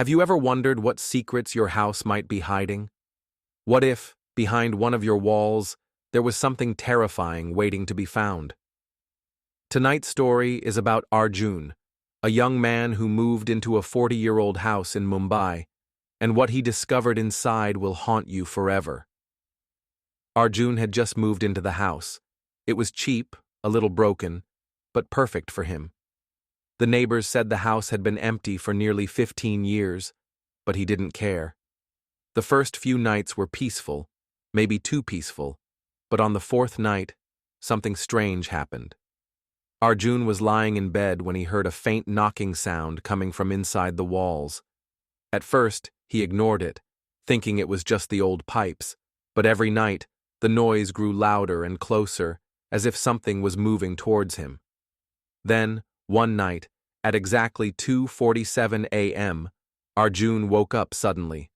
Have you ever wondered what secrets your house might be hiding? What if, behind one of your walls, there was something terrifying waiting to be found? Tonight's story is about Arjun, a young man who moved into a 40-year-old house in Mumbai, and what he discovered inside will haunt you forever. Arjun had just moved into the house. It was cheap, a little broken, but perfect for him. The neighbors said the house had been empty for nearly 15 years, but he didn't care. The first few nights were peaceful, maybe too peaceful, but on the fourth night, something strange happened. Arjun was lying in bed when he heard a faint knocking sound coming from inside the walls. At first, he ignored it, thinking it was just the old pipes, but every night, the noise grew louder and closer, as if something was moving towards him. Then, one night, at exactly 2:47 a.m., Arjun woke up suddenly.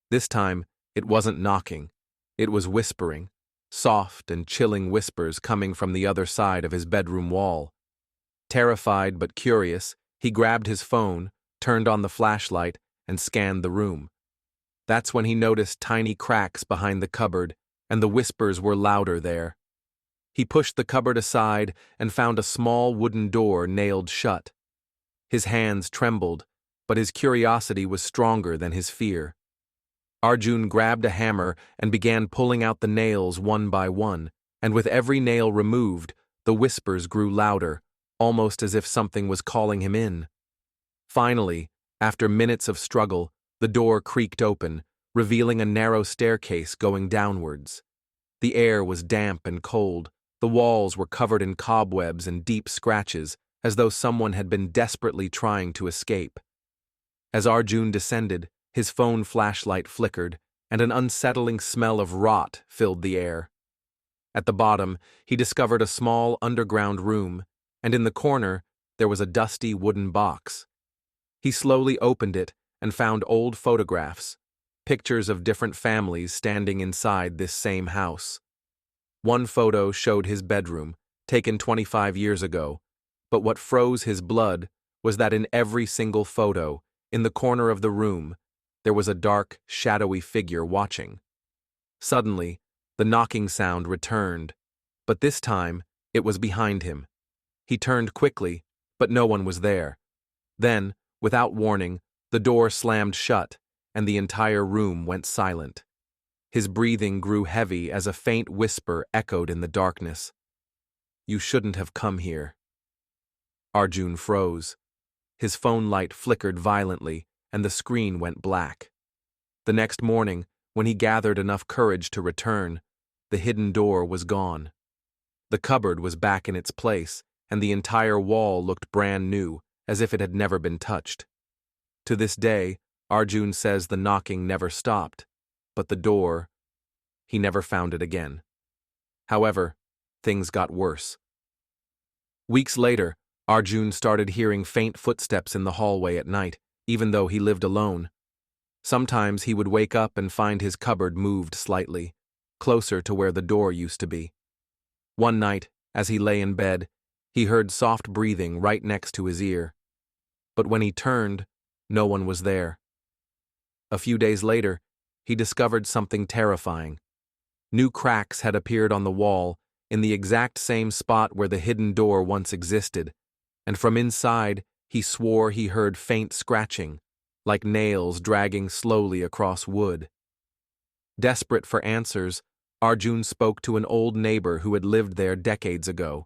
This time, it wasn't knocking. It was whispering, soft and chilling whispers coming from the other side of his bedroom wall. Terrified but curious, he grabbed his phone, turned on the flashlight, and scanned the room. That's when he noticed tiny cracks behind the cupboard, and the whispers were louder there. He pushed the cupboard aside and found a small wooden door nailed shut. His hands trembled, but his curiosity was stronger than his fear. Arjun grabbed a hammer and began pulling out the nails one by one, and with every nail removed, the whispers grew louder, almost as if something was calling him in. Finally, after minutes of struggle, the door creaked open, revealing a narrow staircase going downwards. The air was damp and cold. The walls were covered in cobwebs and deep scratches, as though someone had been desperately trying to escape. As Arjun descended, his phone flashlight flickered, and an unsettling smell of rot filled the air. At the bottom, he discovered a small underground room, and in the corner, there was a dusty wooden box. He slowly opened it and found old photographs, pictures of different families standing inside this same house. One photo showed his bedroom, taken 25 years ago, but what froze his blood was that in every single photo, in the corner of the room, there was a dark, shadowy figure watching. Suddenly, the knocking sound returned, but this time, it was behind him. He turned quickly, but no one was there. Then, without warning, the door slammed shut, and the entire room went silent. His breathing grew heavy as a faint whisper echoed in the darkness. "You shouldn't have come here." Arjun froze. His phone light flickered violently, and the screen went black. The next morning, when he gathered enough courage to return, the hidden door was gone. The cupboard was back in its place, and the entire wall looked brand new, as if it had never been touched. To this day, Arjun says the knocking never stopped, but the door, he never found it again. However, things got worse. Weeks later, Arjun started hearing faint footsteps in the hallway at night, even though he lived alone. Sometimes he would wake up and find his cupboard moved slightly, closer to where the door used to be. One night, as he lay in bed, he heard soft breathing right next to his ear. But when he turned, no one was there. A few days later, he discovered something terrifying. New cracks had appeared on the wall, in the exact same spot where the hidden door once existed, and from inside, he swore he heard faint scratching, like nails dragging slowly across wood. Desperate for answers, Arjun spoke to an old neighbor who had lived there decades ago.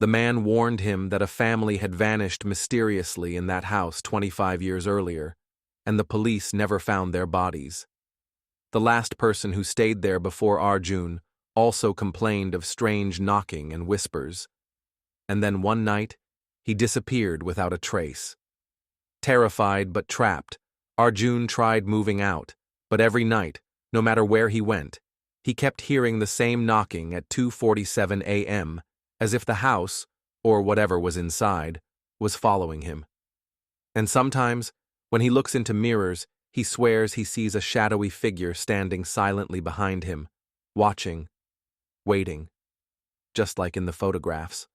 The man warned him that a family had vanished mysteriously in that house 25 years earlier, and the police never found their bodies. The last person who stayed there before Arjun also complained of strange knocking and whispers. And then one night, he disappeared without a trace. Terrified but trapped, Arjun tried moving out, but every night, no matter where he went, he kept hearing the same knocking at 2:47 a.m., as if the house, or whatever was inside, was following him. And sometimes, when he looks into mirrors, he swears he sees a shadowy figure standing silently behind him, watching, waiting, just like in the photographs.